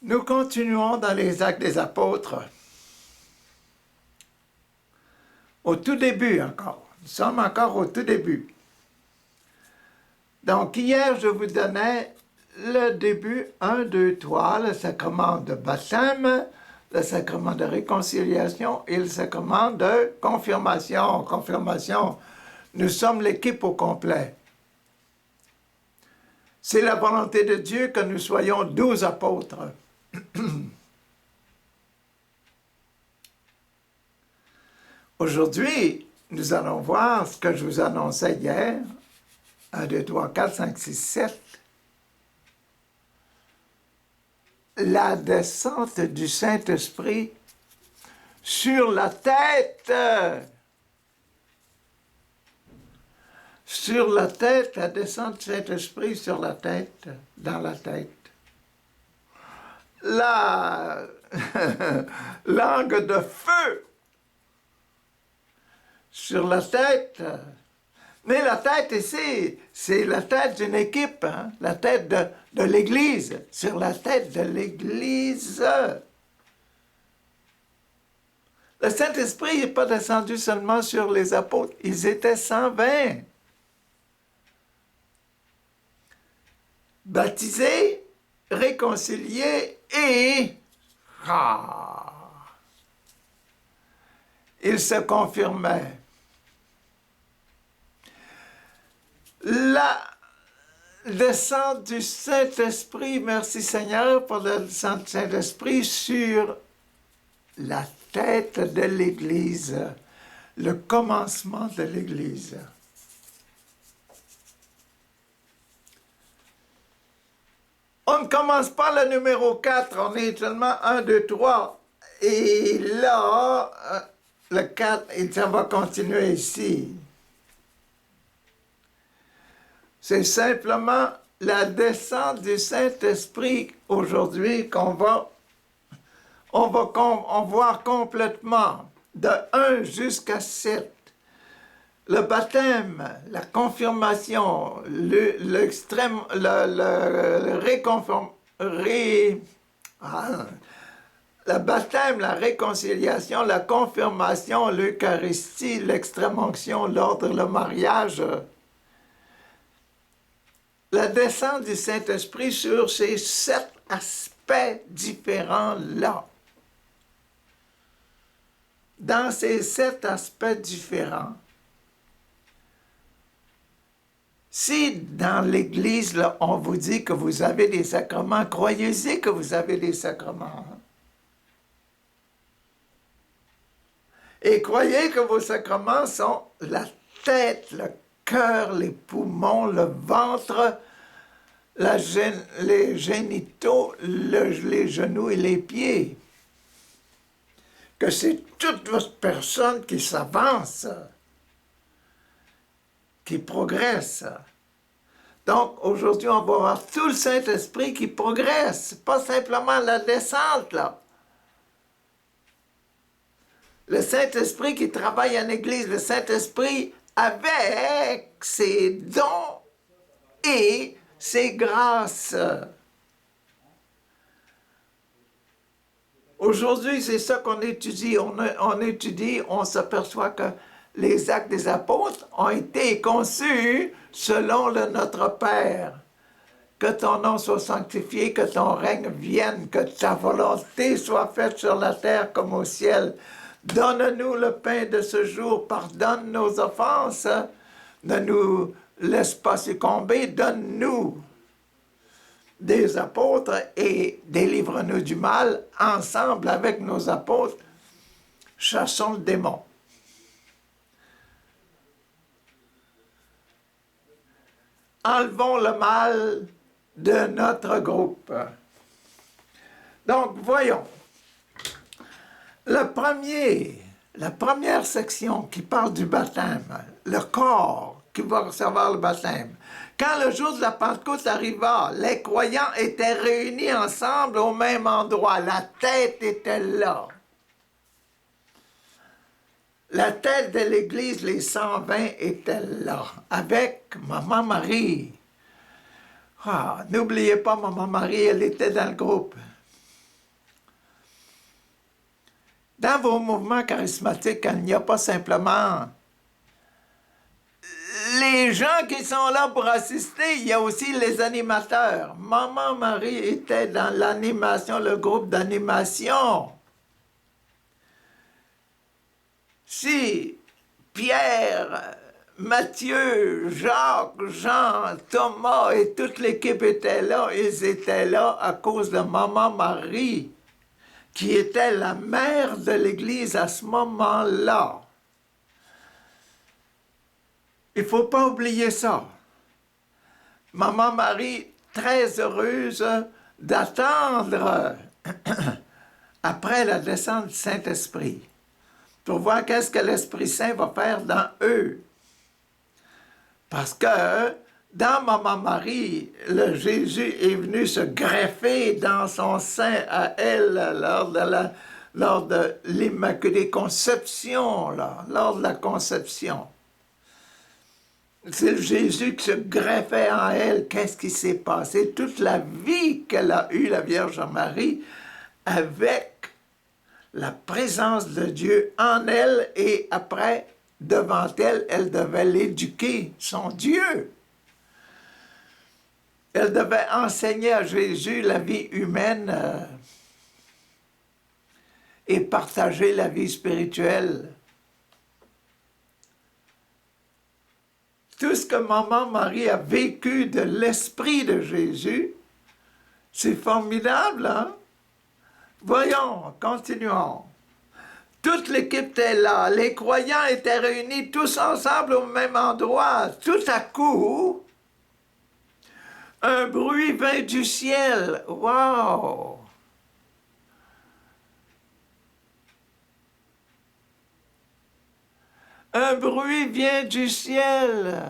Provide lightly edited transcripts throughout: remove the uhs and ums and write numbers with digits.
Nous continuons dans les Actes des Apôtres. Au tout début encore. Nous sommes encore au tout début. Donc, hier, je vous donnais le début 1, 2, 3, le sacrement de baptême, le sacrement de réconciliation et le sacrement de confirmation. Confirmation, nous sommes l'équipe au complet. C'est la volonté de Dieu que nous soyons 12 apôtres. Aujourd'hui, nous allons voir ce que je vous annonçais hier. 1, 2, 3, 4, 5, 6, 7. La descente du Saint-Esprit sur la tête. Sur la tête, la descente du Saint-Esprit sur la tête, dans la tête. La langue de feu sur la tête. Mais la tête ici, c'est la tête d'une équipe, hein? La tête de l'Église, sur la tête de l'Église. Le Saint-Esprit n'est pas descendu seulement sur les apôtres, ils étaient 120. Baptisés, réconciliés et... ils se confirmaient. La descente du Saint-Esprit, merci Seigneur pour la descente du Saint-Esprit sur la tête de l'Église, le commencement de l'Église. On ne commence pas le numéro 4, on est seulement 1, 2, 3. Et là, le 4, ça va continuer ici. C'est simplement la descente du Saint-Esprit aujourd'hui qu'on va voir complètement, de 1 jusqu'à 7. Le baptême, la confirmation, le baptême, la réconciliation, la confirmation, l'Eucharistie, l'extrême-onction, l'ordre, le mariage. La descente du Saint-Esprit sur ces 7 aspects différents-là. Dans ces 7 aspects différents, si dans l'Église, là, on vous dit que vous avez des sacrements, croyez-y que vous avez des sacrements. Et croyez que vos sacrements sont la tête, le cœur, les poumons, le ventre, les génitaux, les genoux et les pieds. Que c'est toute votre personne qui s'avance, qui progresse. Donc, aujourd'hui, on va voir tout le Saint-Esprit qui progresse, pas simplement la descente, là. Le Saint-Esprit qui travaille en Église, le Saint-Esprit avec ses dons et ses grâces. Aujourd'hui, c'est ça qu'on étudie. On étudie, on s'aperçoit que les actes des apôtres ont été conçus selon le Notre Père. Que ton nom soit sanctifié, que ton règne vienne, que ta volonté soit faite sur la terre comme au ciel. Donne-nous le pain de ce jour, pardonne nos offenses, ne nous laisse pas succomber, donne-nous des apôtres et délivre-nous du mal. Ensemble avec nos apôtres, chassons le démon. Enlevons le mal de notre groupe. Donc, voyons. La première section qui parle du baptême, le corps qui va recevoir le baptême. Quand le jour de la Pentecôte arriva, les croyants étaient réunis ensemble au même endroit. La tête était là. La tête de l'Église, les 120, étaient là, avec Maman Marie. Ah, n'oubliez pas Maman Marie, elle était dans le groupe. Dans vos mouvements charismatiques, il n'y a pas simplement les gens qui sont là pour assister, il y a aussi les animateurs. Maman Marie était dans l'animation, le groupe d'animation. Si Pierre, Mathieu, Jacques, Jean, Thomas et toute l'équipe étaient là, ils étaient là à cause de Maman Marie, qui était la mère de l'Église à ce moment-là. Il ne faut pas oublier ça. Maman Marie, très heureuse d'attendre après la descente du Saint-Esprit pour voir qu'est-ce que l'Esprit Saint va faire dans eux. Parce que dans Maman Marie, le Jésus est venu se greffer dans son sein à elle lors de l'Immaculée Conception, lors de la Conception. C'est le Jésus qui se greffait en elle. Qu'est-ce qui s'est passé? Toute la vie qu'elle a eue, la Vierge Marie, avec la présence de Dieu en elle et après, devant elle, elle devait l'éduquer, son Dieu. Elle devait enseigner à Jésus la vie humaine et partager la vie spirituelle. Tout ce que Maman Marie a vécu de l'Esprit de Jésus, c'est formidable, hein? Voyons, continuons. Toute l'équipe était là, les croyants étaient réunis tous ensemble au même endroit. Tout à coup, un bruit vint du ciel. Wow! Un bruit vient du ciel.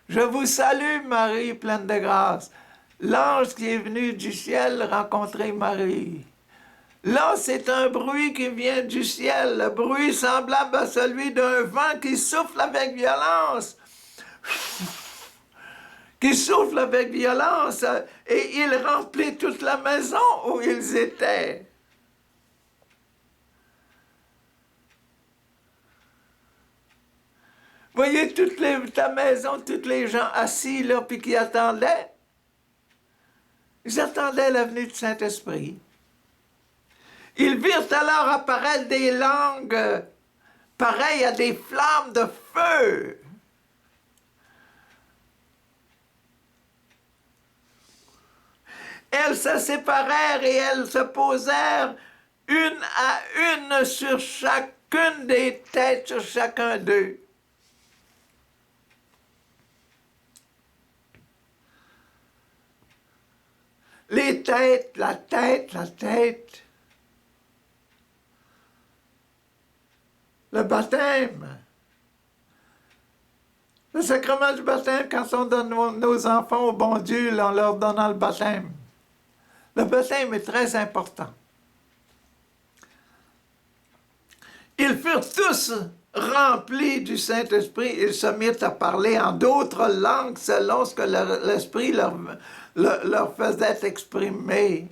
Je vous salue, Marie, pleine de grâce. L'ange qui est venu du ciel rencontrer Marie. Là, c'est un bruit qui vient du ciel, le bruit semblable à celui d'un vent qui souffle avec violence. Qui souffle avec violence, et il remplit toute la maison où ils étaient. Voyez ta maison, tous les gens assis là, puis qui attendaient. Ils attendaient la venue du Saint-Esprit. Ils virent alors apparaître des langues pareilles à des flammes de feu. Elles se séparèrent et elles se posèrent une à une sur chacune des têtes, sur chacun d'eux. Les têtes, la tête, la tête. Le baptême. Le sacrement du baptême, quand on donne nos enfants au bon Dieu, en leur donnant le baptême. Le baptême est très important. Ils furent tous remplis du Saint-Esprit, ils se mirent à parler en d'autres langues selon ce que l'Esprit leur faisait exprimer.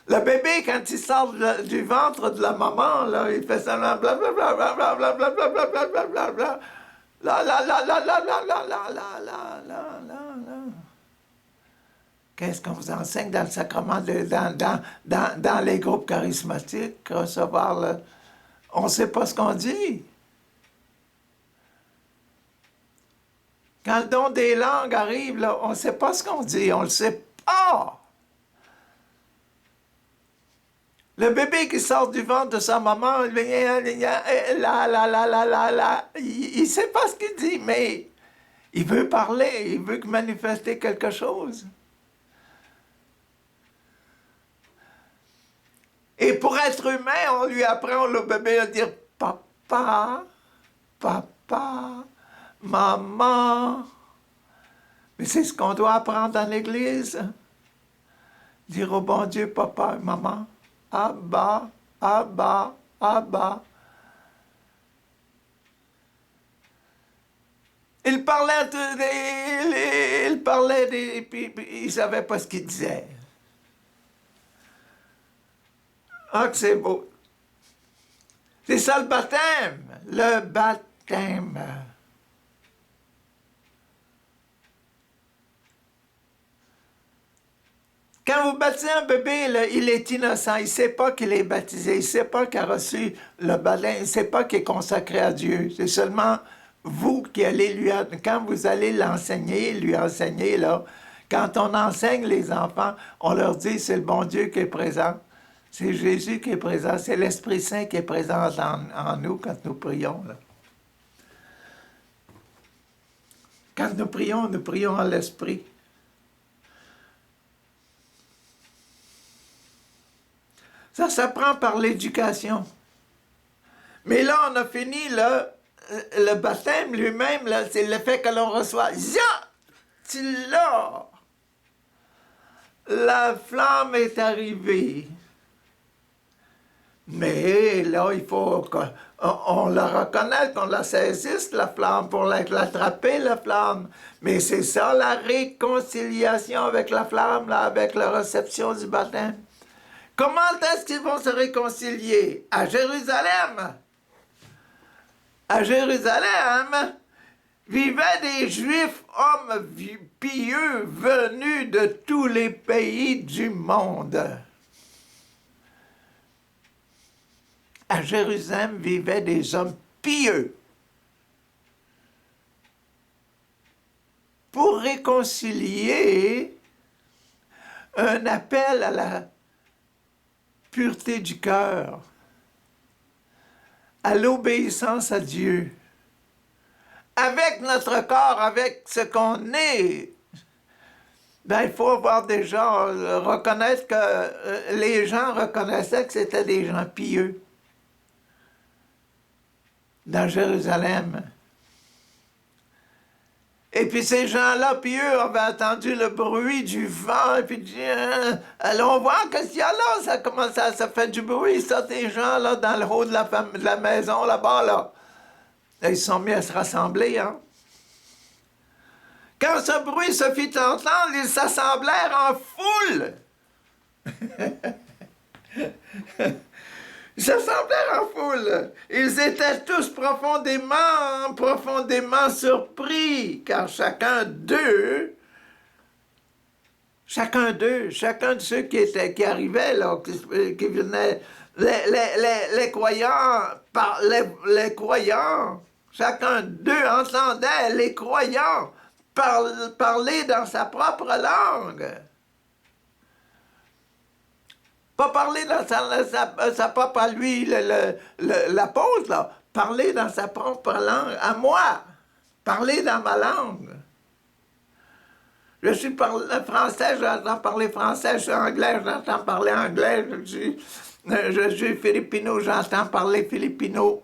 Le bébé, quand il sort du ventre de la maman, là, il fait seulement blablabla, blablabla, blablabla, blablabla, la la la la la la la la la la la la. Qu'est-ce qu'on vous enseigne dans le sacrement, dans les groupes charismatiques, recevoir le... On ne sait pas ce qu'on dit. Quand le don des langues arrive, là, on ne sait pas ce qu'on dit, on ne le sait pas. Le bébé qui sort du ventre de sa maman, il ne sait pas ce qu'il dit, mais il veut parler, il veut manifester quelque chose. Et pour être humain, on lui apprend le bébé à dire « papa, papa, maman ». Mais c'est ce qu'on doit apprendre dans l'Église. Dire au bon Dieu « papa et maman ». Abba, Abba, Abba. Il parlait, il parlait puis il ne savait pas ce qu'il disait. Ah, que c'est beau. C'est ça le baptême. Le baptême. Quand vous baptisez un bébé, là, il est innocent. Il ne sait pas qu'il est baptisé. Il ne sait pas qu'il a reçu le baptême. Il ne sait pas qu'il est consacré à Dieu. C'est seulement vous qui allez quand vous allez l'enseigner, lui enseigner, là, quand on enseigne les enfants, on leur dit c'est le bon Dieu qui est présent. C'est Jésus qui est présent. C'est l'Esprit Saint qui est présent en nous quand nous prions. Là. Quand nous prions en l'Esprit. Ça s'apprend par l'éducation. Mais là, on a fini, là, le baptême lui-même, là, c'est le fait que l'on reçoit. Tu l'as! La flamme est arrivée. Mais là, il faut qu'on la reconnaisse, qu'on la saisisse, la flamme, pour l'attraper, la flamme. Mais c'est ça, la réconciliation avec la flamme, là, avec la réception du baptême. Comment est-ce qu'ils vont se réconcilier? À Jérusalem. À Jérusalem vivaient des Juifs, hommes pieux, venus de tous les pays du monde. À Jérusalem vivaient des hommes pieux. Pour réconcilier un appel à la pureté du cœur, à l'obéissance à Dieu, avec notre corps, avec ce qu'on est. Ben, il faut voir des gens, reconnaître que les gens reconnaissaient que c'était des gens pieux dans Jérusalem. Et puis ces gens-là, pieux, avaient entendu le bruit du vent, et puis disent, allons voir qu'est-ce qu'il y a là, ça commence ça fait du bruit, ça, des gens là, dans le haut de la maison, là-bas, là. Et ils se sont mis à se rassembler, hein. Quand ce bruit se fit entendre, ils s'assemblèrent en foule. Ils s'assemblèrent en foule. Ils étaient tous profondément surpris, car chacun d'eux, chacun de ceux qui arrivaient, là, qui venaient, les croyants, les croyants, chacun d'eux entendait les croyants parler dans sa propre langue. Pas parler dans sa propre à lui, l'apôtre, là. Parler dans sa propre langue, à moi. Parler dans ma langue. Je suis français, j'entends parler français. Je suis anglais, j'entends parler anglais. Je suis philippino, j'entends parler philippino.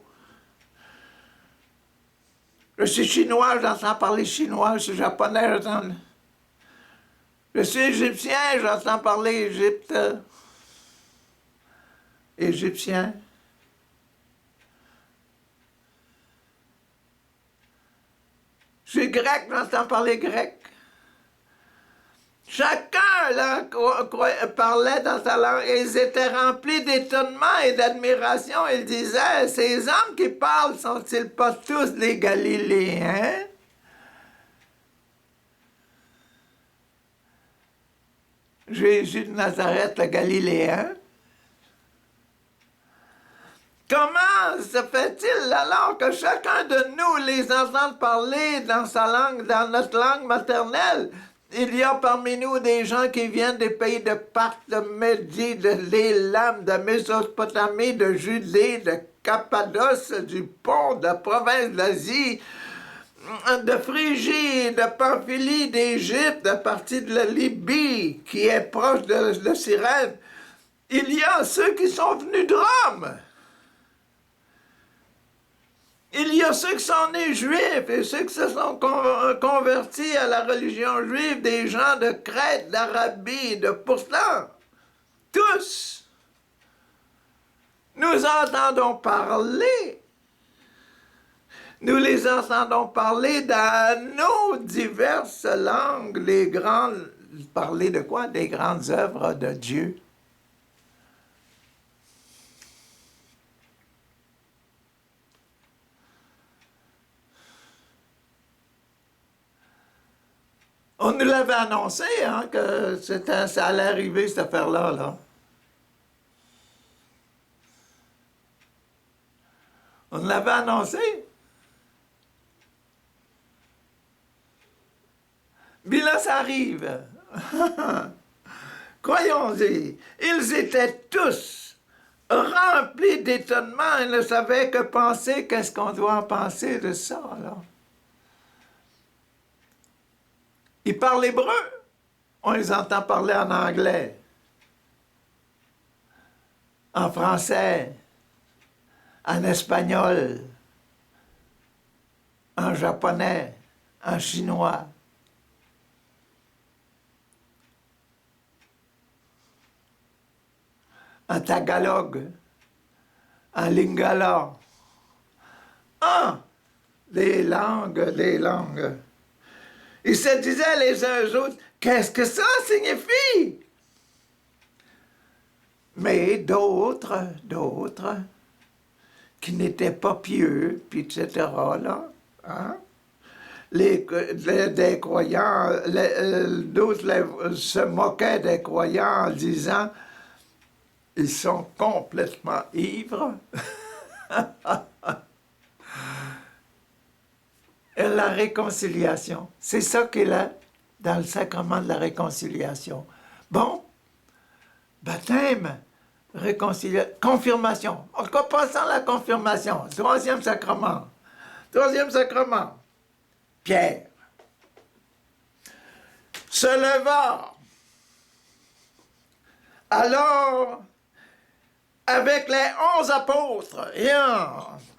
Je suis chinois, j'entends parler chinois. Je suis japonais, j'entends... Je suis égyptien, j'entends parler égyptien. Je suis grec, j'entends parler grec. Chacun là, parlait dans sa langue et ils étaient remplis d'étonnement et d'admiration. Ils disaient, ces hommes qui parlent sont-ils pas tous des Galiléens? Jésus de Nazareth, le Galiléen. Comment se fait-il alors que chacun de nous les entend parler dans sa langue, dans notre langue maternelle? Il y a parmi nous des gens qui viennent des pays de Parthe, de Médie, de l'Élam, de Mésopotamie, de Judée, de Cappadoce, du Pont, de la province d'Asie, de Phrygie, de Pamphylie, d'Égypte, de partie de la Libye, qui est proche de Cyrène. Il y a ceux qui sont venus de Rome. Il y a ceux qui sont nés juifs et ceux qui se sont convertis à la religion juive, des gens de Crète, d'Arabie, de pourtant, tous, nous entendons parler Nous les entendons parler dans nos diverses langues, les grandes... Parler de quoi? Des grandes œuvres de Dieu. On nous l'avait annoncé, hein, que ça allait arriver, cette affaire-là, là. On nous l'avait annoncé. Mais là, ça arrive. Croyons-y, ils étaient tous remplis d'étonnement et ne savaient que penser. Qu'est-ce qu'on doit en penser de ça, là? Ils parlent hébreu. On les entend parler en anglais, en français, en espagnol, en japonais, en chinois. En tagalog, en lingala. Ah! Les langues. Ils se disaient les uns aux autres, qu'est-ce que ça signifie? Mais d'autres, qui n'étaient pas pieux, puis etc., là, hein? Des croyants, d'autres se moquaient des croyants en disant, ils sont complètement ivres. Et la réconciliation, c'est ça qu'il y a dans le sacrement de la réconciliation. Bon, baptême, réconciliation, confirmation. En passant la confirmation, troisième sacrement. Pierre se leva. Alors, avec les 11 apôtres, et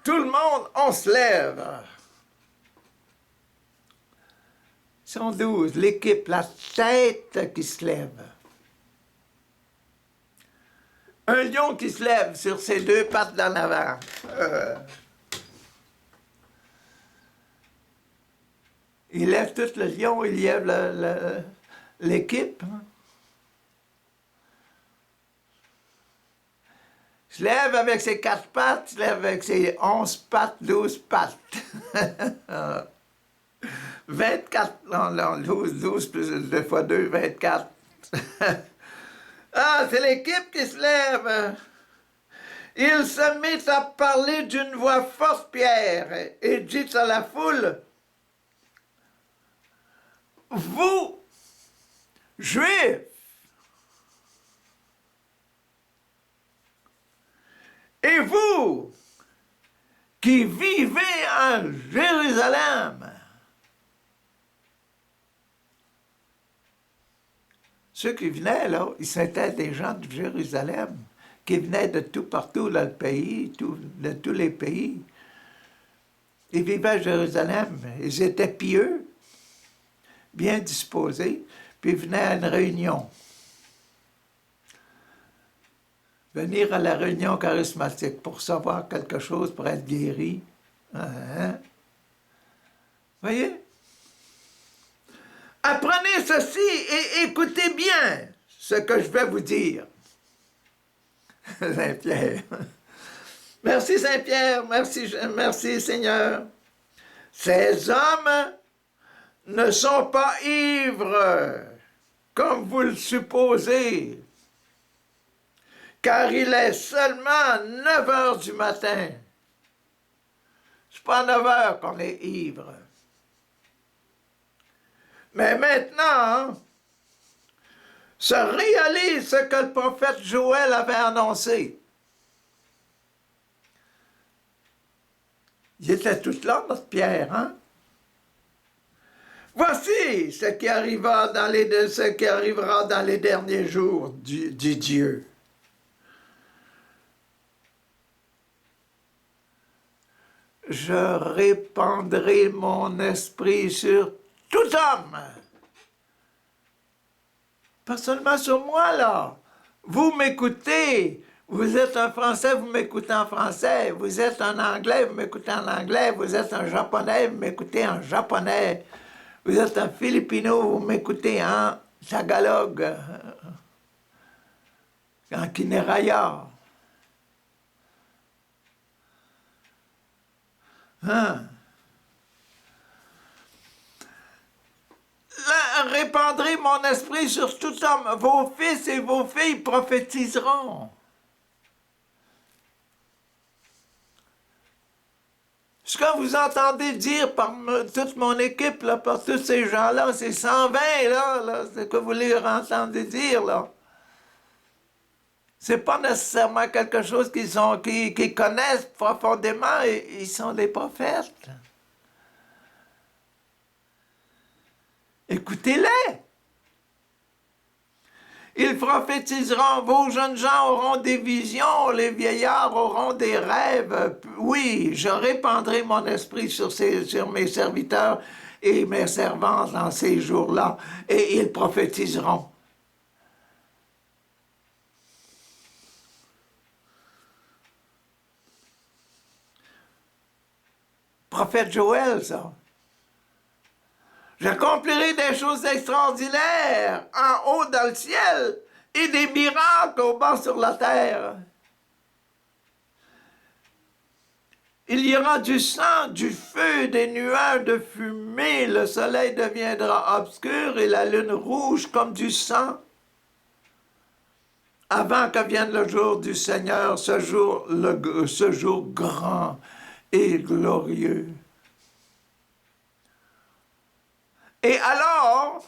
tout le monde, on se lève. Ils sont 12, l'équipe, la tête qui se lève. Un lion qui se lève sur ses deux pattes d'en avant. Il lève tout le lion, il lève l'équipe. Il se lève avec ses 4 pattes, il se lève avec ses 11 pattes, 12 pattes. 24, non, 12 plus 2 fois 2, 24. Ah, c'est l'équipe qui se lève. Il se mit à parler d'une voix forte, Pierre, et dit à la foule, « Vous, Juifs, et vous, qui vivez en Jérusalem, ceux qui venaient, là, c'était des gens de Jérusalem, qui venaient de tout partout dans le pays, de tous les pays. Ils vivaient à Jérusalem, ils étaient pieux, bien disposés, puis ils venaient à une réunion. Venir à la réunion charismatique pour savoir quelque chose, pour être guéri. Hein? Voyez? Apprenez ceci et écoutez bien ce que je vais vous dire. Saint-Pierre. Merci Saint-Pierre, merci Seigneur. Ces hommes ne sont pas ivres, comme vous le supposez, car il est seulement 9 heures du matin. C'est pas à 9 heures qu'on est ivre. Mais maintenant, se réalise ce que le prophète Joël avait annoncé. Il était tout là, notre Pierre, hein? Voici ce qui arrivera dans les derniers jours du Dieu. Je répandrai mon esprit sur tout homme. Pas seulement sur moi, là. Vous m'écoutez. Vous êtes un Français, vous m'écoutez en français. Vous êtes un Anglais, vous m'écoutez en anglais. Vous êtes un Japonais, vous m'écoutez en japonais. Vous êtes un Filipino, vous m'écoutez en Tagalog, en Kineraya. Hein? Là, répandrez mon esprit sur tout homme. Vos fils et vos filles prophétiseront. Ce que vous entendez dire par toute mon équipe, là, par tous ces gens-là, ces 120, là, c'est ce que vous leur entendez dire, là. C'est pas nécessairement quelque chose qu'ils connaissent profondément, et ils sont des prophètes. Écoutez-les. Ils prophétiseront, vos jeunes gens auront des visions, les vieillards auront des rêves. Oui, je répandrai mon esprit sur mes serviteurs et mes servantes dans ces jours-là, et ils prophétiseront. Prophète Joël, ça. J'accomplirai des choses extraordinaires en haut dans le ciel et des miracles au bas sur la terre. Il y aura du sang, du feu, des nuages de fumée, le soleil deviendra obscur et la lune rouge comme du sang. Avant que vienne le jour du Seigneur, ce jour grand et glorieux. Et alors,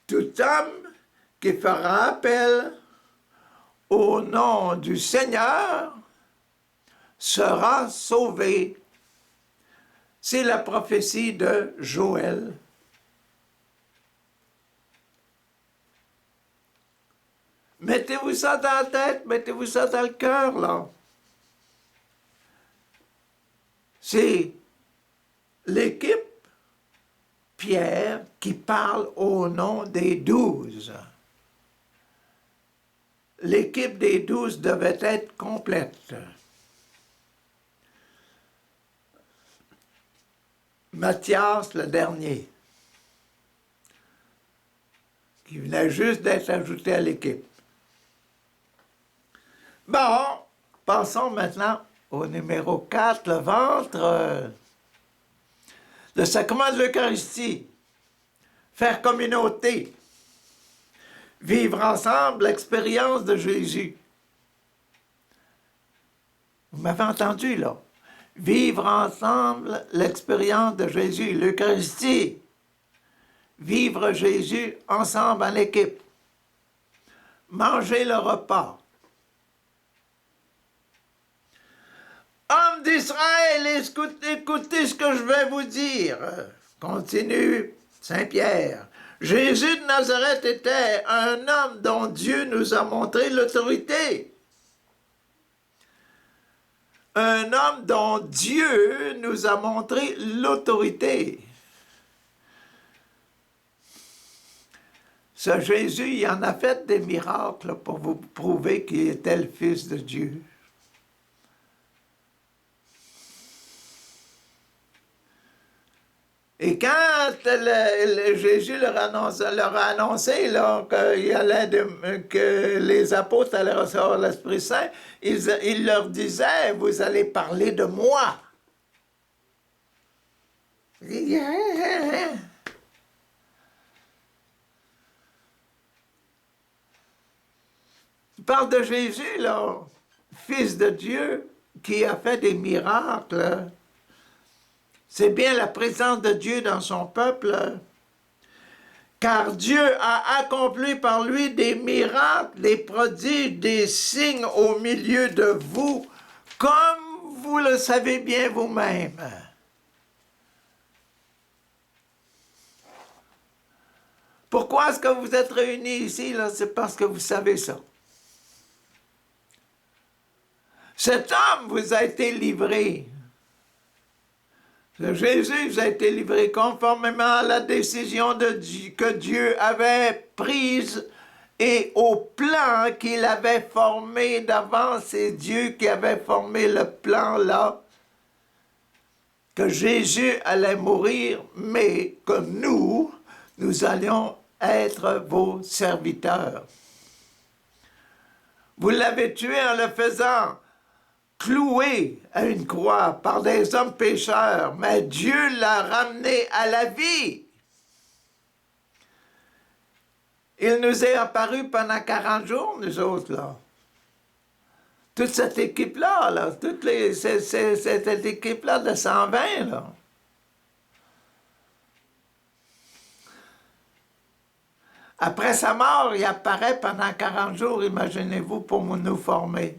tout homme qui fera appel au nom du Seigneur sera sauvé. C'est la prophétie de Joël. Mettez-vous ça dans la tête, mettez-vous ça dans le cœur, là. C'est l'équipe Pierre qui parle au nom des 12. L'équipe des 12 devait être complète. Matthias, le dernier, qui venait juste d'être ajouté à l'équipe. Bon, passons maintenant au numéro 4, le ventre. Le sacrement de l'Eucharistie, faire communauté, vivre ensemble l'expérience de Jésus. Vous m'avez entendu, là? Vivre ensemble l'expérience de Jésus, l'Eucharistie. Vivre Jésus ensemble en équipe. Manger le repas. Hommes d'Israël, écoutez ce que je vais vous dire. Continue Saint Pierre. Jésus de Nazareth était un homme dont Dieu nous a montré l'autorité. Un homme dont Dieu nous a montré l'autorité. Ce Jésus, il en a fait des miracles pour vous prouver qu'il était le Fils de Dieu. Et quand Jésus leur a annoncé là, que les apôtres allaient recevoir l'Esprit Saint, il leur disait, vous allez parler de moi. Il parle de Jésus, là, Fils de Dieu, qui a fait des miracles. C'est bien la présence de Dieu dans son peuple, car Dieu a accompli par lui des miracles, des prodiges, des signes au milieu de vous, comme vous le savez bien vous-même. Pourquoi est-ce que vous êtes réunis ici, là? C'est parce que vous savez ça. Cet homme vous a été livré. Jésus vous a été livré conformément à la décision que Dieu avait prise et au plan qu'il avait formé d'avance. C'est Dieu qui avait formé le plan là, que Jésus allait mourir, mais que nous allions être vos serviteurs. Vous l'avez tué en le faisant cloué à une croix par des hommes pécheurs, mais Dieu l'a ramené à la vie. Il nous est apparu pendant 40 jours, nous autres, là. Toute cette équipe-là, là, cette équipe-là de 120, là. Après sa mort, il apparaît pendant 40 jours, imaginez-vous, pour nous former.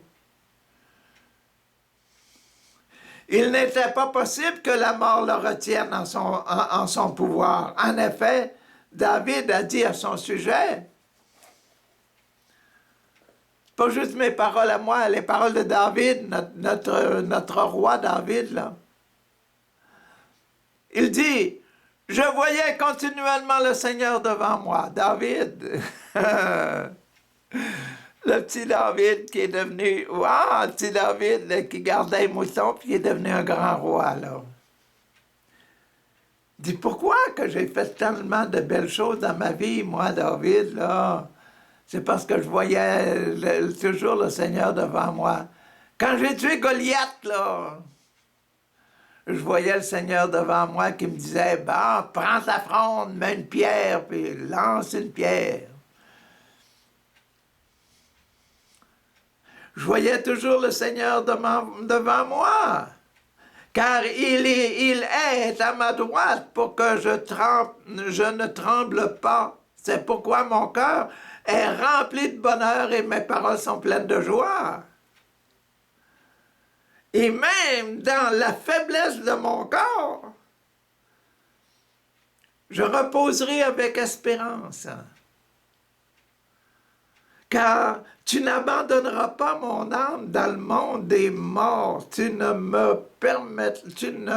Il n'était pas possible que la mort le retienne en son pouvoir. En effet, David a dit à son sujet, pas juste mes paroles à moi, les paroles de David, notre roi David, là. Il dit, je voyais continuellement le Seigneur devant moi. David, le petit David qui est devenu, le petit David qui gardait les moutons, puis qui est devenu un grand roi, là. Il dit, pourquoi que j'ai fait tellement de belles choses dans ma vie, moi, David, là? C'est parce que je voyais toujours le Seigneur devant moi. Quand j'ai tué Goliath, là, je voyais le Seigneur devant moi qui me disait, bah, prends ta fronde, mets une pierre, puis lance une pierre. Je voyais toujours le Seigneur devant moi, car il est à ma droite pour que je ne tremble pas. C'est pourquoi mon cœur est rempli de bonheur et mes paroles sont pleines de joie. Et même dans la faiblesse de mon corps, je reposerai avec espérance. Car tu n'abandonneras pas mon âme dans le monde des morts. Tu ne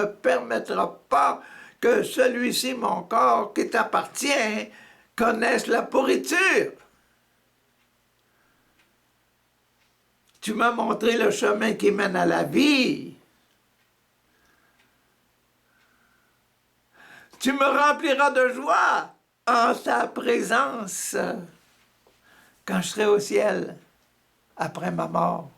permettras pas que celui-ci, mon corps, qui t'appartient, connaisse la pourriture. Tu m'as montré le chemin qui mène à la vie. Tu me rempliras de joie en ta présence quand je serai au ciel après ma mort.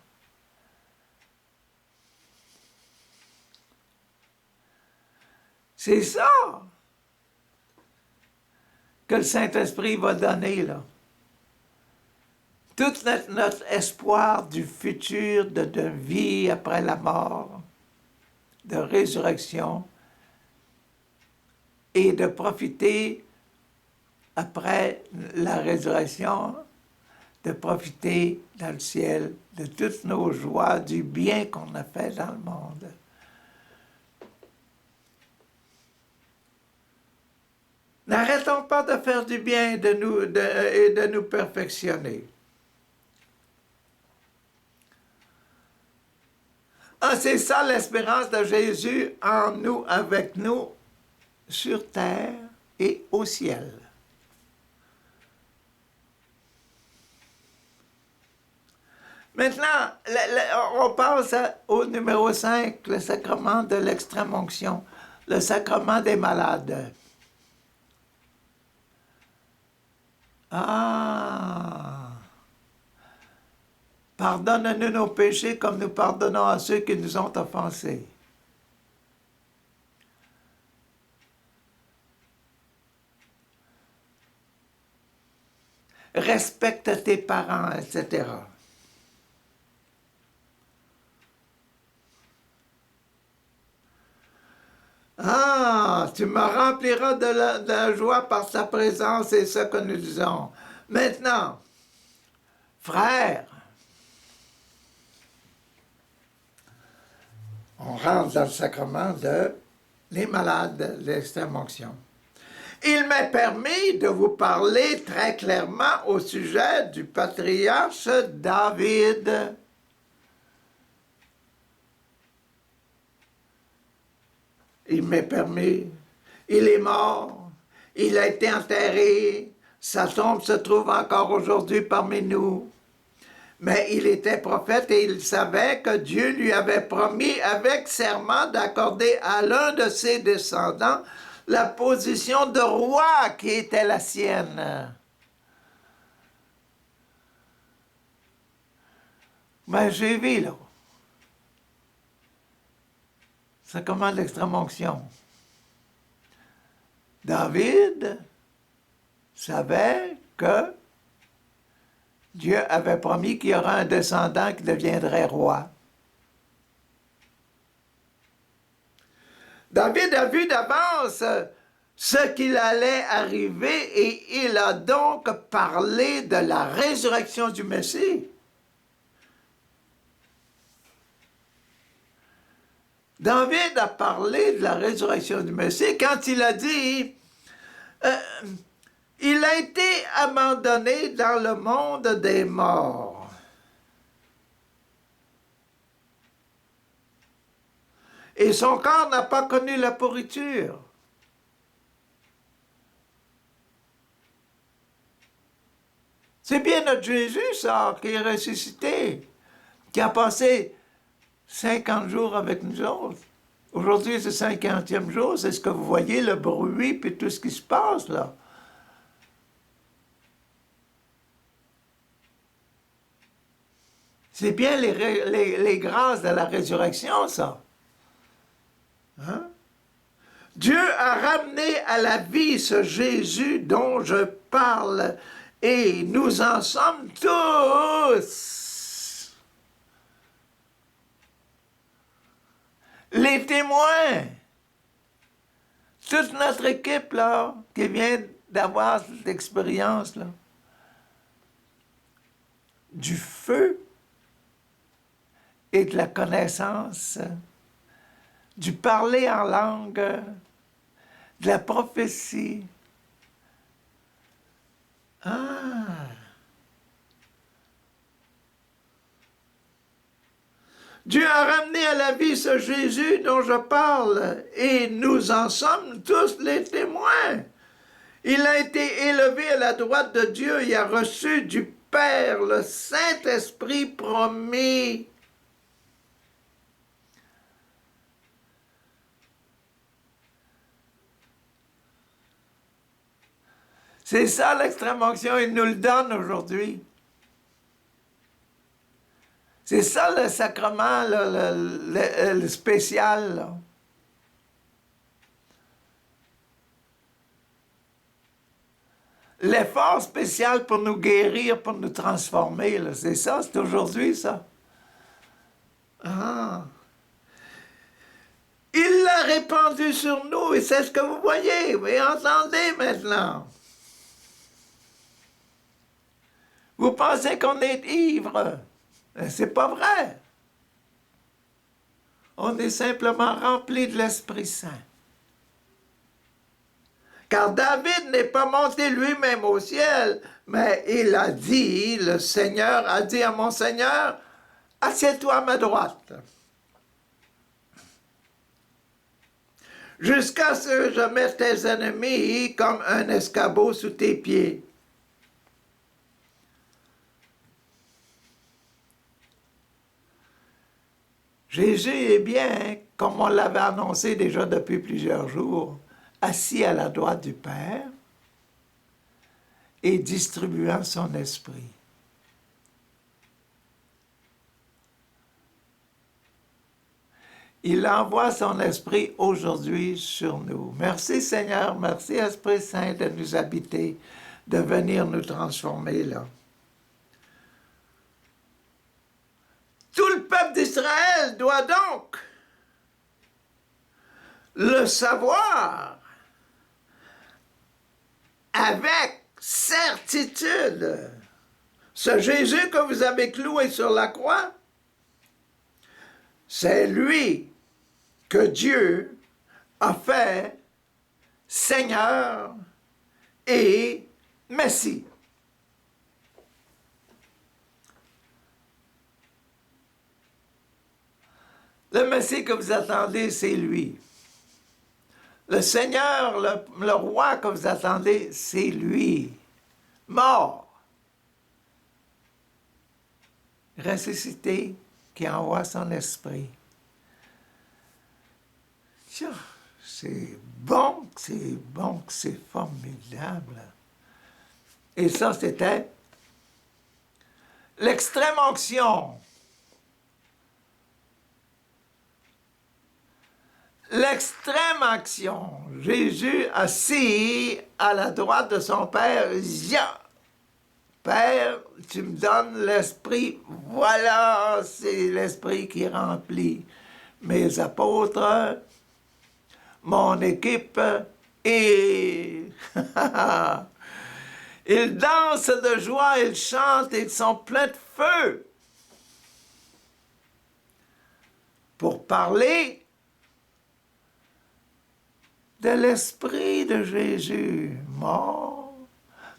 C'est ça que le Saint-Esprit va donner, là. Tout notre espoir du futur, de vie après la mort, de résurrection, et de profiter, après la résurrection, de profiter dans le ciel de toutes nos joies, du bien qu'on a fait dans le monde. N'arrêtons pas de faire du bien et de nous perfectionner. C'est ça l'espérance de Jésus en nous, avec nous, sur terre et au ciel. Maintenant, on passe au numéro 5, le sacrement de l'extrême-onction, le sacrement des malades. Pardonne-nous nos péchés comme nous pardonnons à ceux qui nous ont offensés. Respecte tes parents, etc. Tu me rempliras de joie par ta présence, c'est ce que nous disons. Maintenant, frères, on rentre dans le sacrement de les malades, l'extrême-onction. Il m'est permis de vous parler très clairement au sujet du patriarche David. Il m'est permis. Il est mort. Il a été enterré Sa tombe se trouve encore aujourd'hui parmi nous. Mais il était prophète et il savait que Dieu lui avait promis avec serment d'accorder à l'un de ses descendants la position de roi qui était la sienne. Mais j'ai vu, là. C'est comment l'extrême-onction. David savait que Dieu avait promis qu'il y aurait un descendant qui deviendrait roi. David a vu d'avance ce qu'il allait arriver et il a donc parlé de la résurrection du Messie. David a parlé de la résurrection du Messie quand il a dit il a été abandonné dans le monde des morts. Et son corps n'a pas connu la pourriture. C'est bien notre Jésus, ça, qui est ressuscité, qui a passé 50 jours avec nous autres. Aujourd'hui, c'est le 50e jour. C'est ce que vous voyez, le bruit, puis tout ce qui se passe, là. C'est bien les grâces de la résurrection, ça. Hein? Dieu a ramené à la vie ce Jésus dont je parle, et nous en sommes tous les témoins. Toute notre équipe, là, qui vient d'avoir cette expérience, là, du feu et de la connaissance, du parler en langue, de la prophétie. Ah! Dieu a ramené à la vie ce Jésus dont je parle, et nous en sommes tous les témoins. Il a été élevé à la droite de Dieu et a reçu du Père le Saint-Esprit promis. C'est ça l'extrême-onction, il nous le donne aujourd'hui. C'est ça le sacrement, le spécial, là. L'effort spécial pour nous guérir, pour nous transformer, là, c'est ça, c'est aujourd'hui, ça. Ah! Il l'a répandu sur nous, et c'est ce que vous voyez, vous entendez maintenant. Vous pensez qu'on est ivre? C'est pas vrai. On est simplement rempli de l'Esprit Saint. Car David n'est pas monté lui-même au ciel, mais il a dit, le Seigneur a dit à mon Seigneur, assieds-toi à ma droite. Jusqu'à ce que je mette tes ennemis comme un escabeau sous tes pieds. Jésus est bien, comme on l'avait annoncé déjà depuis plusieurs jours, assis à la droite du Père et distribuant son esprit. Il envoie son esprit aujourd'hui sur nous. Merci Seigneur, merci Esprit Saint de nous habiter, de venir nous transformer là. Tout le peuple d'Israël doit donc le savoir avec certitude. Ce Jésus que vous avez cloué sur la croix, c'est lui que Dieu a fait Seigneur et Messie. Le Messie que vous attendez, c'est lui. Le Seigneur, le roi que vous attendez, c'est lui. mort, ressuscité, qui envoie son esprit. Tiens, c'est bon, c'est formidable. Et ça, c'était l'extrême onction. L'extrême action. Jésus assis à la droite de son Père, Père, tu me donnes l'Esprit, voilà, c'est l'Esprit qui remplit mes apôtres, mon équipe, et ils dansent de joie, ils chantent, ils sont pleins de feu pour parler de l'Esprit de Jésus, mort,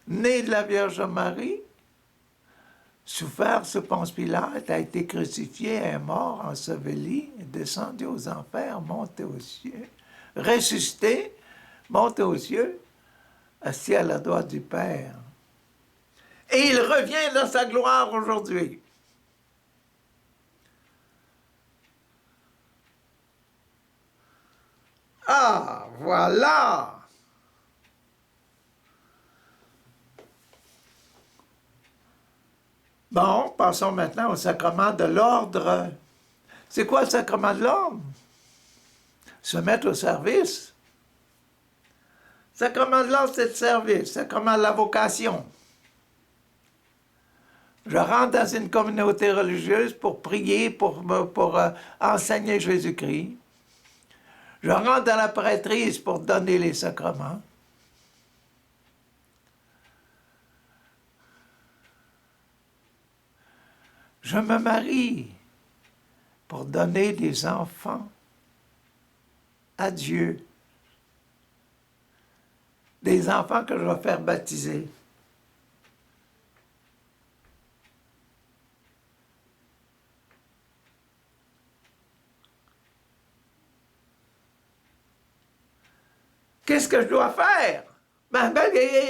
né de la Vierge Marie, souffert sous Ponce Pilate, a été crucifié, est mort, enseveli, est descendu aux enfers, monté aux cieux, ressuscité, monté aux cieux, assis à la droite du Père. Et il revient dans sa gloire aujourd'hui. Ah, voilà! Bon, passons maintenant au sacrement de l'ordre. C'est quoi le sacrement de l'ordre? Se mettre au service. Sacrement de l'ordre, c'est le service. Sacrement de la vocation. Je rentre dans une communauté religieuse pour prier, pour enseigner Jésus-Christ. Je rentre dans la prêtrise pour donner les sacrements. Je me marie pour donner des enfants à Dieu. Des enfants que je vais faire baptiser. Qu'est-ce que je dois faire?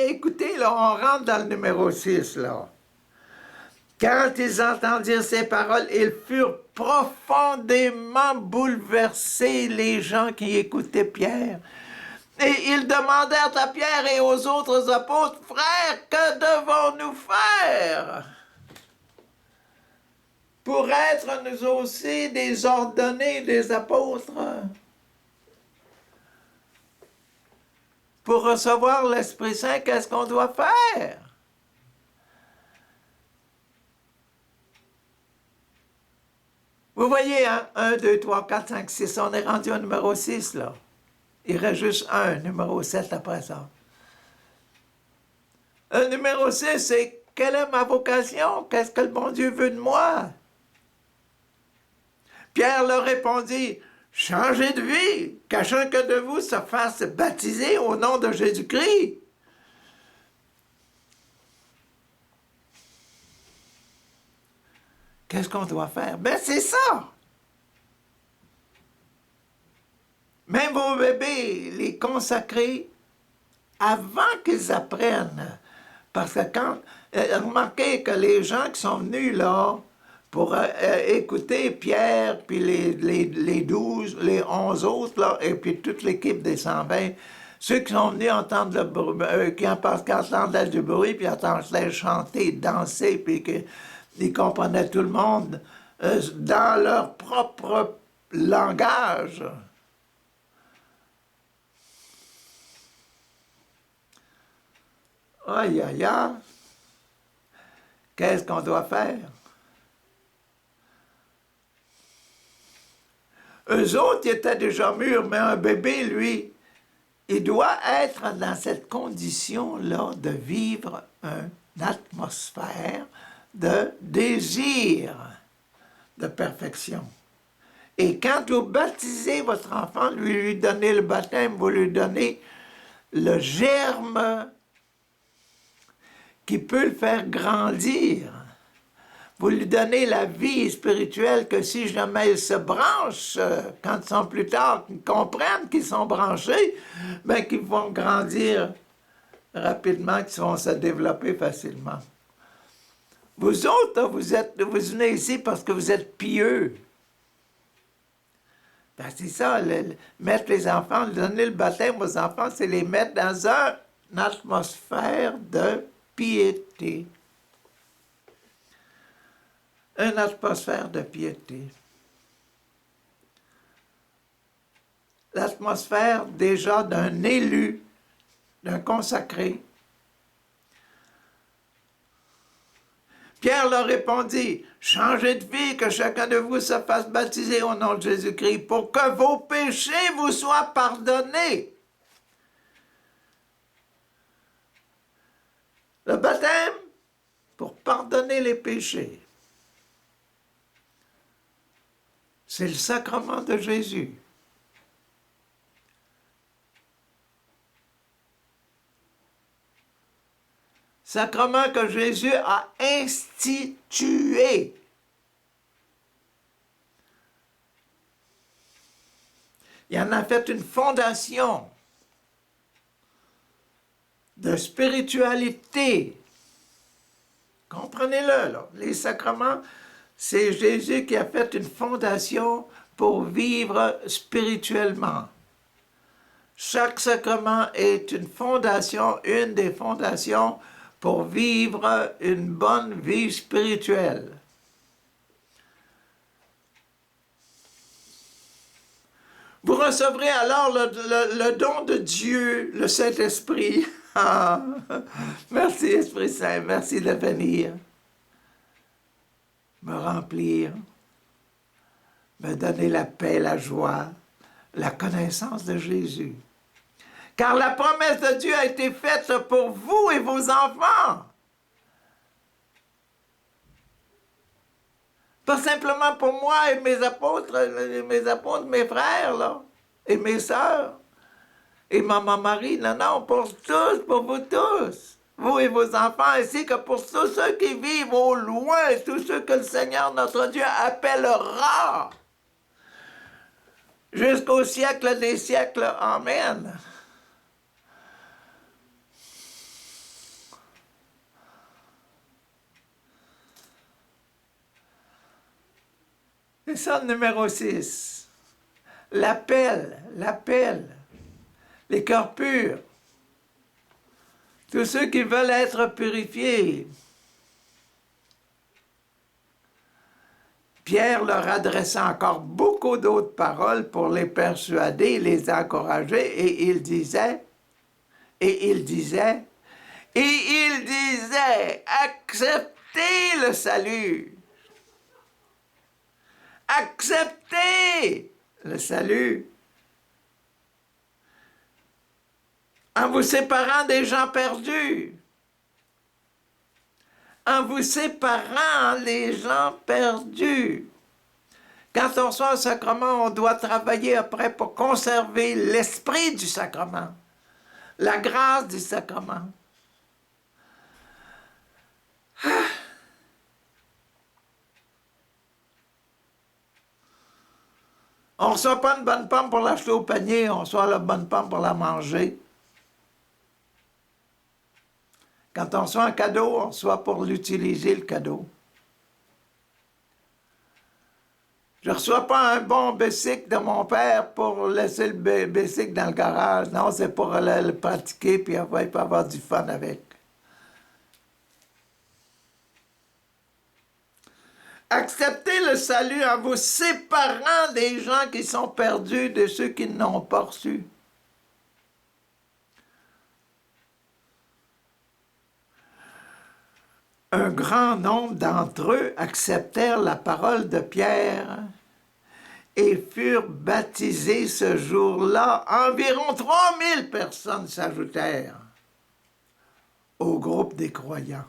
Écoutez, là, on rentre dans le numéro 6, là. Quand ils entendirent ces paroles, ils furent profondément bouleversés, les gens qui écoutaient Pierre. Et ils demandèrent à Pierre et aux autres apôtres, « Frères, que devons-nous faire pour être nous aussi des ordonnés des apôtres? » Pour recevoir l'Esprit Saint, qu'est-ce qu'on doit faire? Vous voyez, hein? 1, 2, 3, 4, 5, 6, on est rendu au numéro 6, là. Il reste juste un, numéro 7 après ça. Le numéro 6, c'est quelle est ma vocation? Qu'est-ce que le bon Dieu veut de moi? Pierre leur répondit, changez de vie, qu'à chacun de vous se fasse baptiser au nom de Jésus-Christ. Qu'est-ce qu'on doit faire? Ben c'est ça! Même vos bébés, les consacrer avant qu'ils apprennent. Parce que quand... remarquez que les gens qui sont venus là pour écouter Pierre, puis les 12, les 11 autres, là, et puis toute l'équipe des 120, ceux qui sont venus entendre le bruit, qui entendaient du bruit, puis entendaient chanter, danser, puis qu'ils comprenaient tout le monde dans leur propre langage. Aïe, aïe, aïe. Qu'est-ce qu'on doit faire? Eux autres, ils étaient déjà mûrs, mais un bébé, lui, il doit être dans cette condition-là de vivre une atmosphère de désir de perfection. Et quand vous baptisez votre enfant, lui donnez le baptême, vous lui donnez le germe qui peut le faire grandir. Vous lui donnez la vie spirituelle que si jamais ils se branchent, quand ils sont plus tard, qu'ils comprennent qu'ils sont branchés, bien qu'ils vont grandir rapidement qui vont se développer facilement. Vous autres, vous venez ici parce que vous êtes pieux. Ben, c'est ça, mettre les enfants, donner le baptême aux enfants, c'est les mettre dans une atmosphère de piété. Une atmosphère de piété. L'atmosphère déjà d'un élu, d'un consacré. Pierre leur répondit, « Changez de vie, que chacun de vous se fasse baptiser au nom de Jésus-Christ, pour que vos péchés vous soient pardonnés. » Le baptême, pour pardonner les péchés. C'est le sacrement de Jésus. Sacrement que Jésus a institué. Il en a fait une fondation de spiritualité. Comprenez-le, là. Les sacrements, c'est Jésus qui a fait une fondation pour vivre spirituellement. Chaque sacrement est une fondation, une des fondations pour vivre une bonne vie spirituelle. Vous recevrez alors le don de Dieu, le Saint-Esprit. Ah, merci Esprit Saint, merci de venir me remplir, me donner la paix, la joie, la connaissance de Jésus. Car la promesse de Dieu a été faite pour vous et vos enfants. Pas simplement pour moi et mes apôtres, mes frères, là, et mes sœurs, et maman Marie, non, pour tous, pour vous tous, vous et vos enfants, ainsi que pour tous ceux qui vivent au loin, tous ceux que le Seigneur notre Dieu appellera, jusqu'au siècle des siècles. Amen. C'est ça le numéro 6. L'appel, les cœurs purs, tous ceux qui veulent être purifiés. Pierre leur adressait encore beaucoup d'autres paroles pour les persuader, les encourager, et il disait, acceptez le salut. Acceptez le salut en vous séparant des gens perdus. En vous séparant les gens perdus. Quand on reçoit un sacrement, on doit travailler après pour conserver l'esprit du sacrement, la grâce du sacrement. On ne reçoit pas une bonne pomme pour l'acheter au panier, on reçoit la bonne pomme pour la manger. Quand on reçoit un cadeau, on reçoit pour l'utiliser, le cadeau. Je ne reçois pas un bon bicycle de mon père pour laisser le bicycle dans le garage. Non, c'est pour le pratiquer, puis après, il peut avoir du fun avec. Acceptez le salut en vous séparant des gens qui sont perdus, de ceux qui n'ont pas reçu. Un grand nombre d'entre eux acceptèrent la parole de Pierre et furent baptisés ce jour-là. Environ 3000 personnes s'ajoutèrent au groupe des croyants.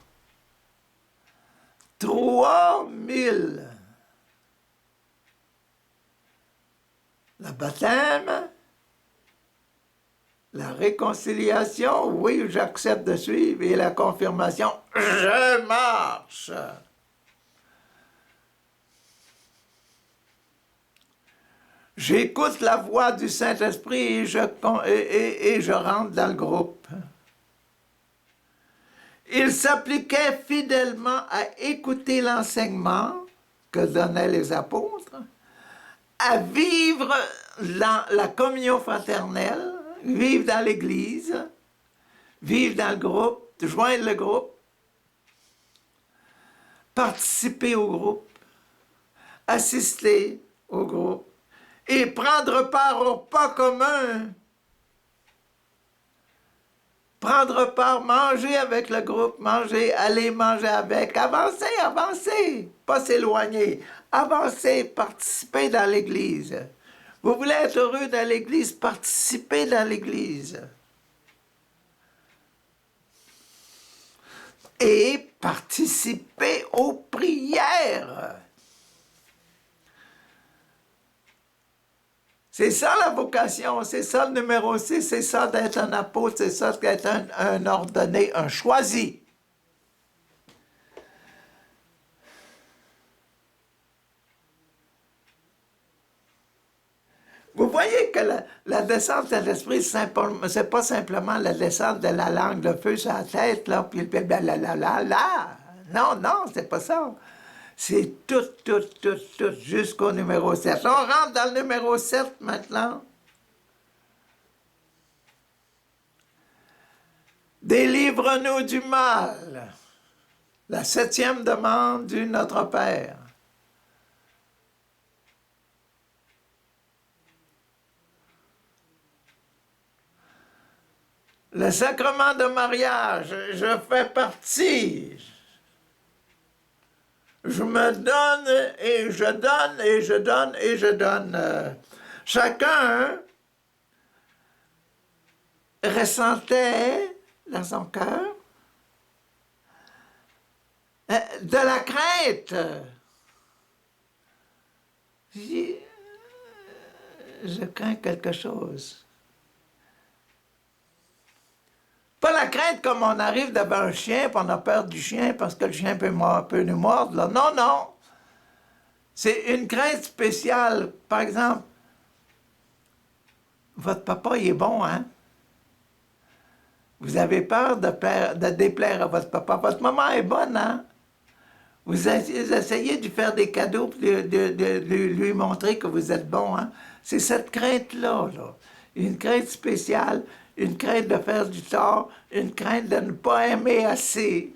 3000. Le baptême, la réconciliation, oui, j'accepte de suivre, et la confirmation, je marche. J'écoute la voix du Saint-Esprit et je rentre dans le groupe. Il s'appliquait fidèlement à écouter l'enseignement que donnaient les apôtres, à vivre la communion fraternelle, vivre dans l'Église, vivre dans le groupe, joindre le groupe, participer au groupe, assister au groupe et prendre part au pas commun. Prendre part, manger avec le groupe, manger, aller manger avec, avancer, avancer, pas s'éloigner, avancer, participer dans l'Église. Vous voulez être heureux dans l'Église, participez dans l'Église. Et participer aux prières. C'est ça la vocation, c'est ça le numéro 6, c'est ça d'être un apôtre, c'est ça d'être un ordonné, un choisi. Vous voyez que la descente de l'esprit, c'est pas simplement la descente de la langue, le feu sur la tête, là, puis là. Non, non, c'est pas ça. C'est tout, jusqu'au numéro 7. On rentre dans le numéro 7 maintenant. Délivre-nous du mal. La 7e demande du Notre Père. Le sacrement de mariage, je fais partie. Je me donne et je donne et je donne et je donne. Chacun ressentait dans son cœur de la crainte. Je crains quelque chose. Pas la crainte comme on arrive devant un chien, puis on a peur du chien parce que le chien peut nous mordre. Là. Non, non. C'est une crainte spéciale. Par exemple, votre papa, il est bon, hein? Vous avez peur de déplaire à votre papa. Votre maman est bonne, hein? Vous essayez de lui faire des cadeaux, de lui montrer que vous êtes bon, hein? C'est cette crainte-là, là. Une crainte spéciale, une crainte de faire du tort, une crainte de ne pas aimer assez.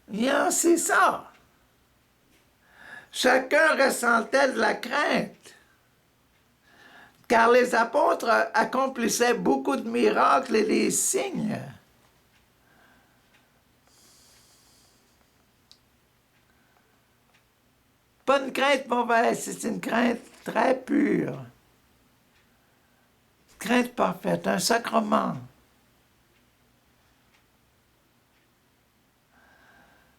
Bien, c'est ça. Chacun ressentait de la crainte. Car les apôtres accomplissaient beaucoup de miracles et des signes. Pas une crainte mauvaise, c'est une crainte très pure. Crainte parfaite, un sacrement.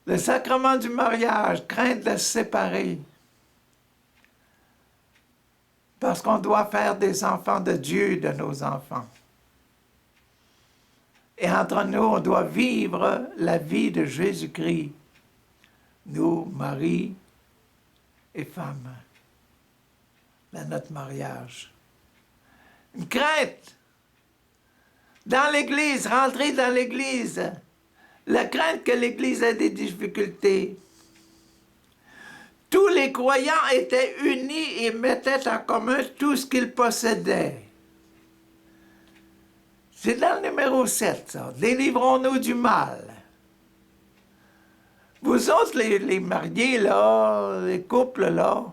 Le sacrement du mariage, crainte de se séparer. Parce qu'on doit faire des enfants de Dieu de nos enfants. Et entre nous, on doit vivre la vie de Jésus-Christ. Nous, mari et femme, dans notre mariage. Une crainte. Dans l'Église, rentrer dans l'Église. La crainte que l'Église ait des difficultés. Tous les croyants étaient unis et mettaient en commun tout ce qu'ils possédaient. C'est dans le numéro 7, ça. Délivrons-nous du mal. Vous autres, les mariés, là, les couples, là,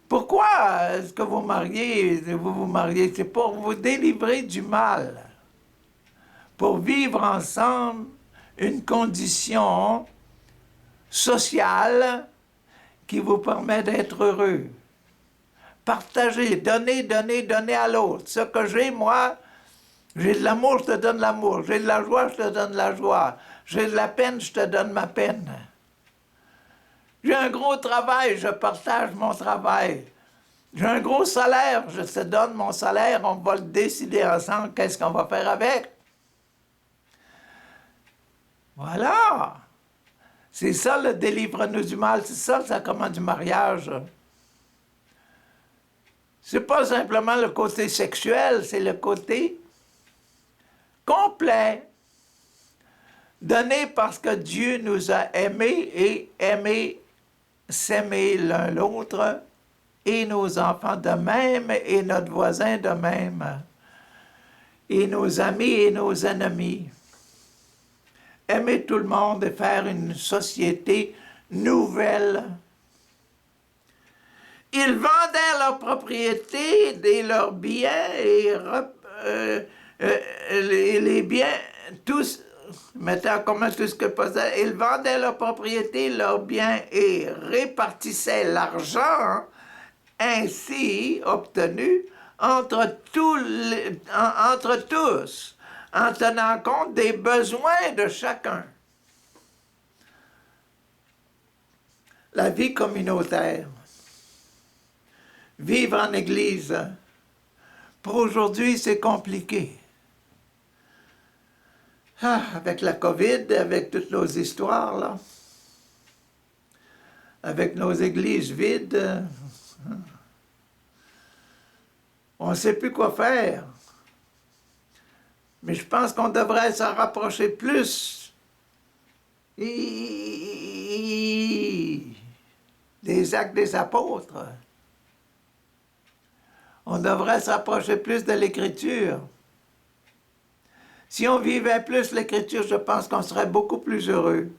pourquoi est-ce que vous vous mariez? C'est pour vous délivrer du mal. Pour vivre ensemble une condition sociale qui vous permet d'être heureux. Partagez, donnez, donnez, donnez à l'autre. Ce que j'ai, moi, j'ai de l'amour, je te donne l'amour. J'ai de la joie, je te donne la joie. J'ai de la peine, je te donne ma peine. J'ai un gros travail, je partage mon travail. J'ai un gros salaire, je te donne mon salaire, on va le décider ensemble, qu'est-ce qu'on va faire avec. Voilà. C'est ça le délivre-nous du mal, c'est ça le sacrement du mariage. C'est pas simplement le côté sexuel, c'est le côté complet. Donner parce que Dieu nous a aimés et s'aimer l'un l'autre, et nos enfants de même, et notre voisin de même, et nos amis et nos ennemis. Aimer tout le monde et faire une société nouvelle. Ils vendaient leurs propriétés et leurs biens et les biens, tous, mettaient en commun tout ce que possédaient. Ils vendaient leurs propriétés, leurs biens et répartissaient l'argent ainsi obtenu entre tous, en tenant compte des besoins de chacun. La vie communautaire. Vivre en Église. Pour aujourd'hui, c'est compliqué. Avec la COVID, avec toutes nos histoires, là. Avec nos églises vides, on ne sait plus quoi faire. Mais je pense qu'on devrait s'en rapprocher plus des actes des apôtres. On devrait s'approcher plus de l'Écriture. Si on vivait plus l'Écriture, je pense qu'on serait beaucoup plus heureux.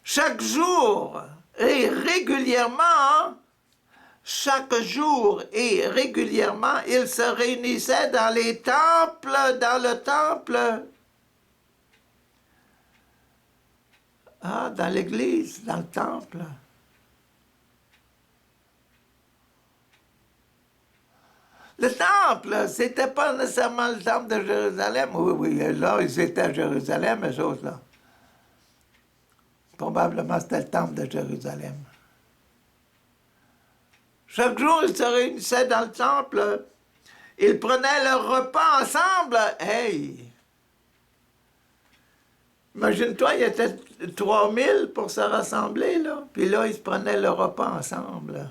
Chaque jour et régulièrement, ils se réunissaient dans les temples, dans le temple. Dans l'église, dans le temple. Le temple, c'était pas nécessairement le temple de Jérusalem. Oui, là, ils étaient à Jérusalem, eux autres, là. Probablement, c'était le temple de Jérusalem. Chaque jour, ils se réunissaient dans le temple. Ils prenaient leur repas ensemble. Hey! Imagine-toi, il y était 3000 pour se rassembler, là. Puis là, ils se prenaient leur repas ensemble.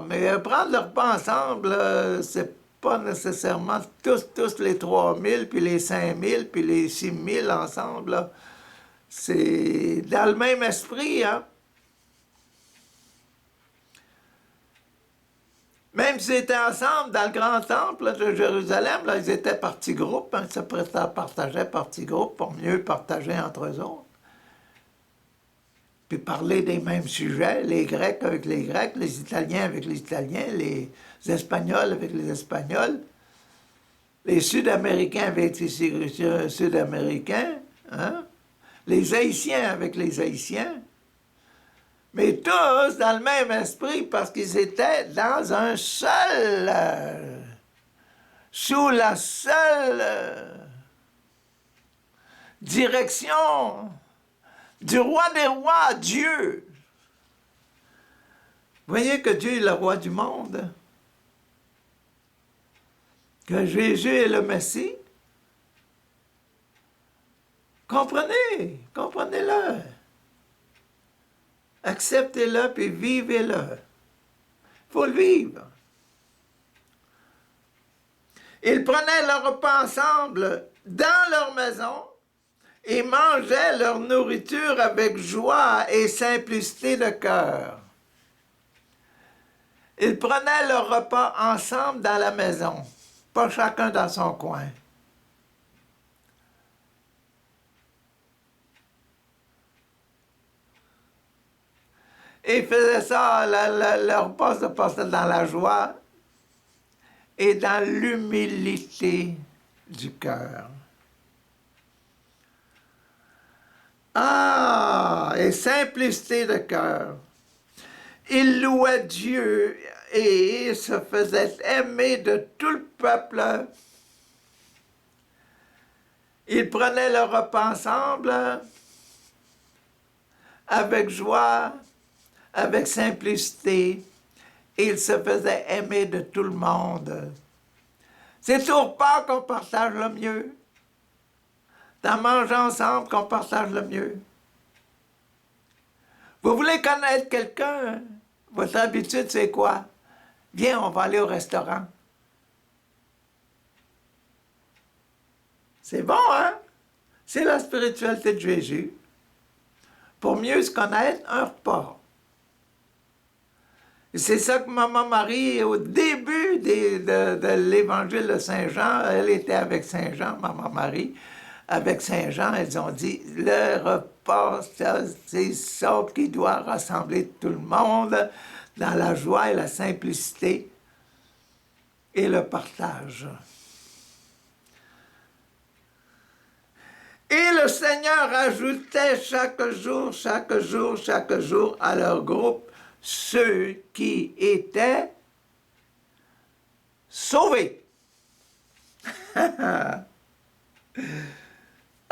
Mais prendre le repas ensemble, c'est pas nécessairement tous les 3000, puis les 5000, puis les 6000 ensemble, là. C'est dans le même esprit, hein. Même s'ils étaient ensemble dans le grand temple là, de Jérusalem, là, ils étaient partis groupes, hein, ils se partageaient partis groupes pour mieux partager entre eux autres. Puis parler des mêmes sujets, les Grecs avec les Grecs, les Italiens avec les Italiens, les Espagnols avec les Espagnols, les Sud-Américains avec les Sud-Américains, hein? Les Haïtiens avec les Haïtiens. Mais tous dans le même esprit parce qu'ils étaient dans un seul, sous la seule direction du roi des rois, Dieu. Vous voyez que Dieu est le roi du monde, que Jésus est le Messie. Comprenez, comprenez-le. Acceptez-le puis vivez-le. Il faut le vivre. Ils prenaient leur repas ensemble dans leur maison et mangeaient leur nourriture avec joie et simplicité de cœur. Ils prenaient leur repas ensemble dans la maison, pas chacun dans son coin. Et ils faisaient ça, leur repas se passait dans la joie et dans l'humilité du cœur. Et simplicité de cœur. Ils louaient Dieu et se faisaient aimer de tout le peuple. Ils prenaient leur repas ensemble avec joie, avec simplicité, et ils se faisaient aimer de tout le monde. C'est au repas qu'on partage le mieux. C'est en mangeant ensemble qu'on partage le mieux. Vous voulez connaître quelqu'un? Votre habitude, c'est quoi? Viens, on va aller au restaurant. C'est bon, hein? C'est la spiritualité de Jésus. Pour mieux se connaître, un repas. Et c'est ça que Maman Marie, au début de l'évangile de Saint Jean, elle était avec Saint Jean, Maman Marie, avec Saint Jean, elles ont dit, le repas, c'est ça qui doit rassembler tout le monde dans la joie et la simplicité et le partage. Et le Seigneur ajoutait chaque jour à leur groupe ceux qui étaient sauvés.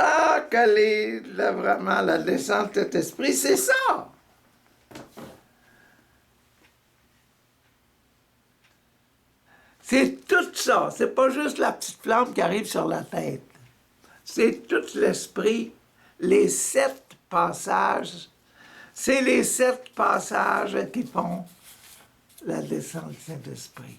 Ah, quelle est vraiment la descente de cet esprit, c'est ça. C'est tout ça, c'est pas juste la petite flamme qui arrive sur la tête. C'est tout l'esprit, les 7 passages. C'est les 7 passages qui font la descente du Saint-Esprit.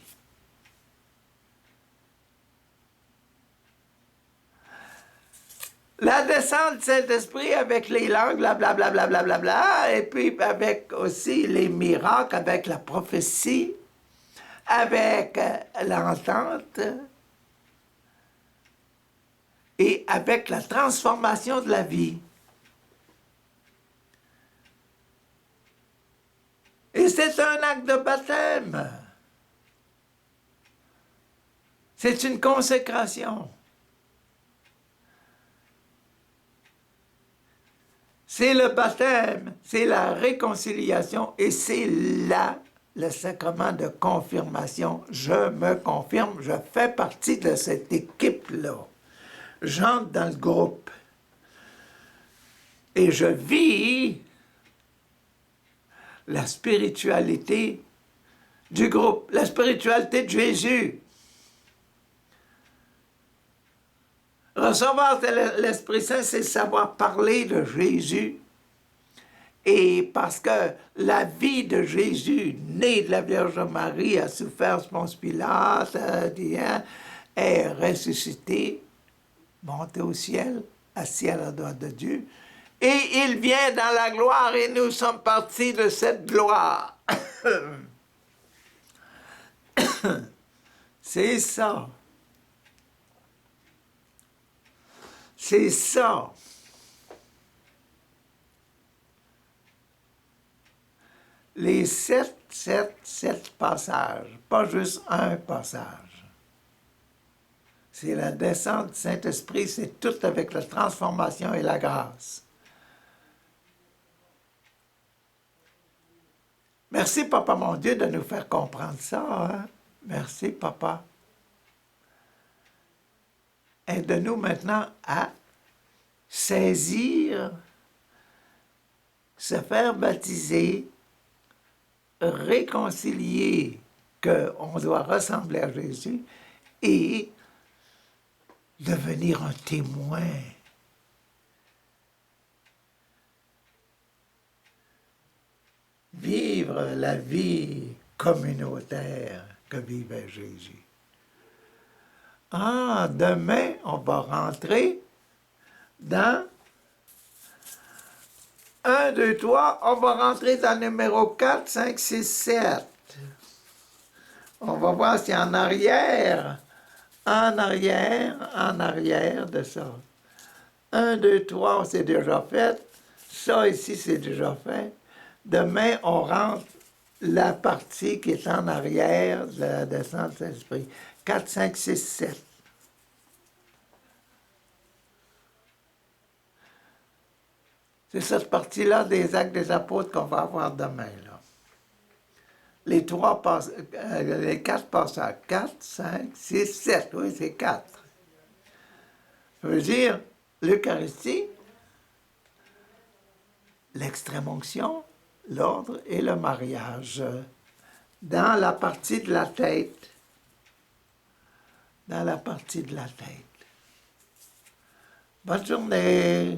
La descente du Saint-Esprit avec les langues, blablabla, bla, bla, bla, bla, et puis avec aussi les miracles, avec la prophétie, avec l'entente, et avec la transformation de la vie. Et c'est un acte de baptême. C'est une consécration. C'est le baptême, c'est la réconciliation et c'est là le sacrement de confirmation. Je me confirme, je fais partie de cette équipe-là. J'entre dans le groupe et je vis la spiritualité du groupe, la spiritualité de Jésus. Recevoir l'Esprit Saint, c'est savoir parler de Jésus. Et parce que la vie de Jésus, né de la Vierge Marie, a souffert Ponce Pilate, est ressuscité, monté au ciel, assis à la droite de Dieu, et il vient dans la gloire et nous sommes partis de cette gloire. C'est ça. C'est ça. Les 7 passages, pas juste un passage. C'est la descente du Saint-Esprit, c'est tout avec la transformation et la grâce. Merci, Papa, mon Dieu, de nous faire comprendre ça. Hein? Merci, Papa. Aide-nous maintenant à saisir, se faire baptiser, réconcilier qu'on doit ressembler à Jésus et devenir un témoin. Vivre la vie communautaire que vivait Jésus. Ah, demain, on va rentrer dans 1, 2, 3, on va rentrer dans le numéro 4, 5, 6, 7. On va voir si en arrière de ça. 1, 2, 3, c'est déjà fait. Ça ici, c'est déjà fait. Demain, on rentre la partie qui est en arrière de la descente de Saint-Esprit. 4, 5, 6, 7. C'est cette partie-là des Actes des Apôtres qu'on va avoir demain. Là. Les 4 passages. 4, 5, 6, 7. Oui, c'est 4. Ça veut dire l'Eucharistie, l'extrême-onction, l'ordre et le mariage. Dans la partie de la tête. Dans la partie de la tête. Bonne journée.